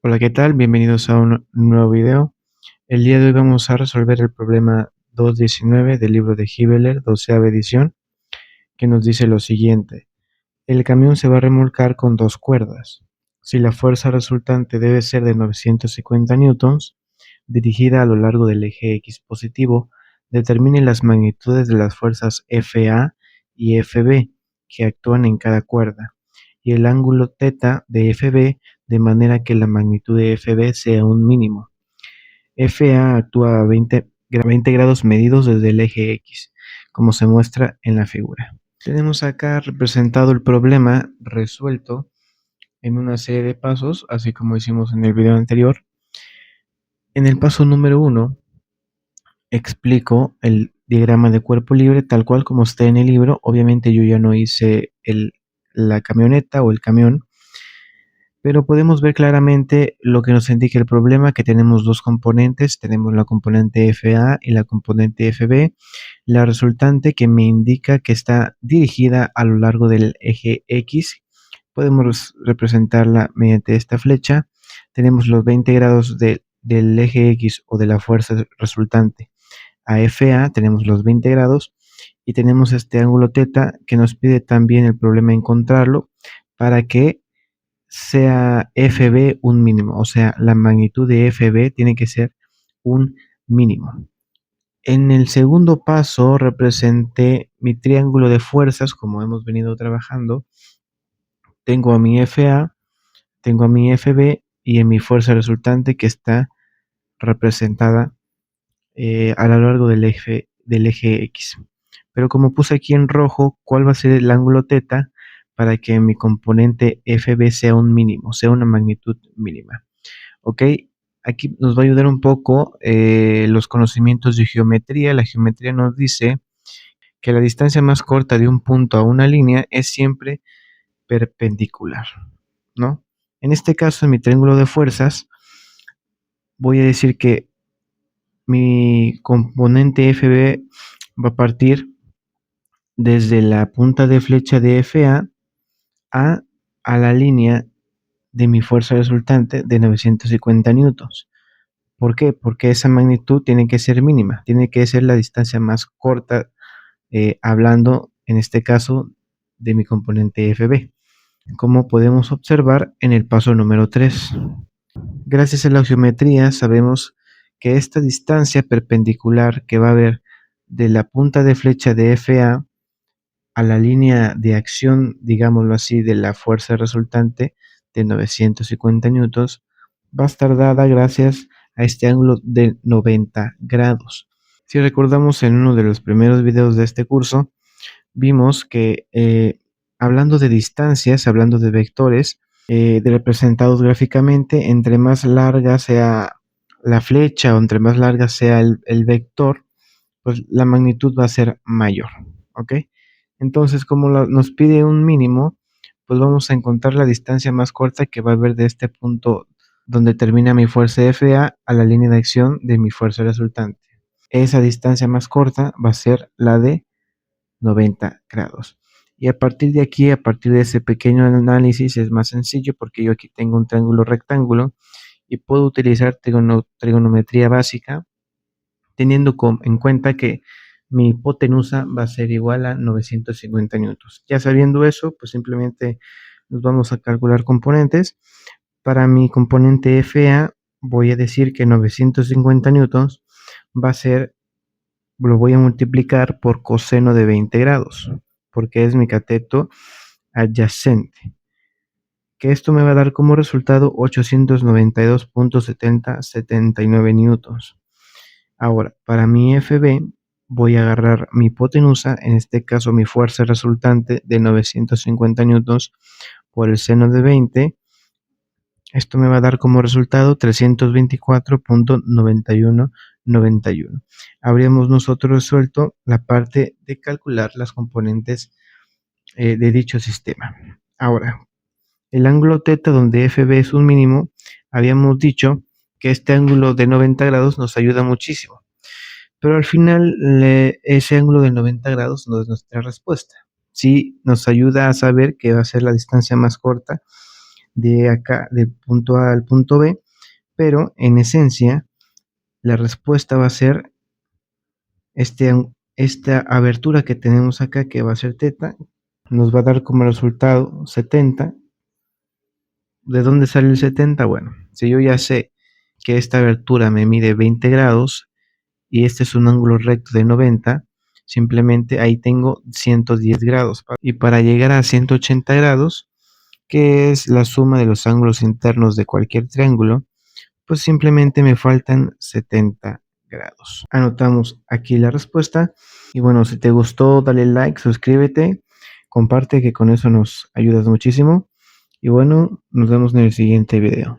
Hola, ¿qué tal? Bienvenidos a un nuevo video. El día de hoy vamos a resolver el problema 219 del libro de Hibeler, 12ª edición, que nos dice lo siguiente. El camión se va a remolcar con dos cuerdas. Si la fuerza resultante debe ser de 950 newtons, dirigida a lo largo del eje X positivo, determine las magnitudes de las fuerzas FA y FB que actúan en cada cuerda, y el ángulo θ de FB de manera que la magnitud de FB sea un mínimo. FA actúa a 20 grados medidos desde el eje X, como se muestra en la figura. Tenemos acá representado el problema resuelto en una serie de pasos, así como hicimos en el video anterior. En el paso número 1, explico el diagrama de cuerpo libre tal cual como está en el libro. Obviamente yo ya no hice la camioneta o el camión, pero podemos ver claramente lo que nos indica el problema, que tenemos dos componentes, tenemos la componente FA y la componente FB, la resultante que me indica que está dirigida a lo largo del eje X. Podemos representarla mediante esta flecha. Tenemos los 20 grados del eje X o de la fuerza resultante a FA, tenemos los 20 grados y tenemos este ángulo θ que nos pide también el problema encontrarlo para que sea FB un mínimo, o sea, la magnitud de FB tiene que ser un mínimo. En el segundo paso representé mi triángulo de fuerzas, como hemos venido trabajando. Tengo a mi FA, tengo a mi FB y en mi fuerza resultante que está representada a lo largo del eje X. Pero como puse aquí en rojo, ¿cuál va a ser el ángulo θ para que mi componente FB sea un mínimo, sea una magnitud mínima? Ok, aquí nos va a ayudar un poco los conocimientos de geometría. La geometría nos dice que la distancia más corta de un punto a una línea es siempre perpendicular, ¿no? En este caso, en mi triángulo de fuerzas, voy a decir que mi componente FB va a partir desde la punta de flecha de FA a la línea de mi fuerza resultante de 950 newtons. ¿Por qué? Porque esa magnitud tiene que ser mínima, tiene que ser la distancia más corta, hablando en este caso de mi componente FB, como podemos observar en el paso número 3. Gracias a la geometría sabemos que esta distancia perpendicular que va a haber de la punta de flecha de FA a la línea de acción, digámoslo así, de la fuerza resultante de 950 newtons, va a estar dada gracias a este ángulo de 90 grados. Si recordamos en uno de los primeros videos de este curso, vimos que hablando de distancias, hablando de vectores, representados gráficamente, entre más larga sea la flecha o entre más larga sea el vector, pues la magnitud va a ser mayor, ¿ok? Entonces, como nos pide un mínimo, pues vamos a encontrar la distancia más corta que va a haber de este punto donde termina mi fuerza FA a la línea de acción de mi fuerza resultante. Esa distancia más corta va a ser la de 90 grados. Y a partir de aquí, a partir de ese pequeño análisis, es más sencillo porque yo aquí tengo un triángulo rectángulo y puedo utilizar trigonometría básica, teniendo en cuenta que mi hipotenusa va a ser igual a 950 newtons. Ya sabiendo eso, pues simplemente nos vamos a calcular componentes. Para mi componente FA voy a decir que 950 newtons va a ser, lo voy a multiplicar por coseno de 20 grados, porque es mi cateto adyacente, que esto me va a dar como resultado 892.7079 newtons. Ahora, para mi FB voy a agarrar mi hipotenusa, en este caso mi fuerza resultante de 950 newtons por el seno de 20. Esto me va a dar como resultado 324.9191. Habríamos nosotros resuelto la parte de calcular las componentes de dicho sistema. Ahora, el ángulo θ donde FB es un mínimo, habíamos dicho que este ángulo de 90 grados nos ayuda muchísimo. Pero al final ese ángulo de 90 grados no es nuestra respuesta. Sí nos ayuda a saber que va a ser la distancia más corta de acá, del punto A al punto B, pero en esencia la respuesta va a ser esta abertura que tenemos acá, que va a ser teta, nos va a dar como resultado 70. ¿De dónde sale el 70? Bueno, si yo ya sé que esta abertura me mide 20 grados y este es un ángulo recto de 90, simplemente ahí tengo 110 grados. Y para llegar a 180 grados, que es la suma de los ángulos internos de cualquier triángulo, pues simplemente me faltan 70 grados. Anotamos aquí la respuesta. Y bueno, si te gustó, dale like, suscríbete, comparte, que con eso nos ayudas muchísimo. Y bueno, nos vemos en el siguiente video.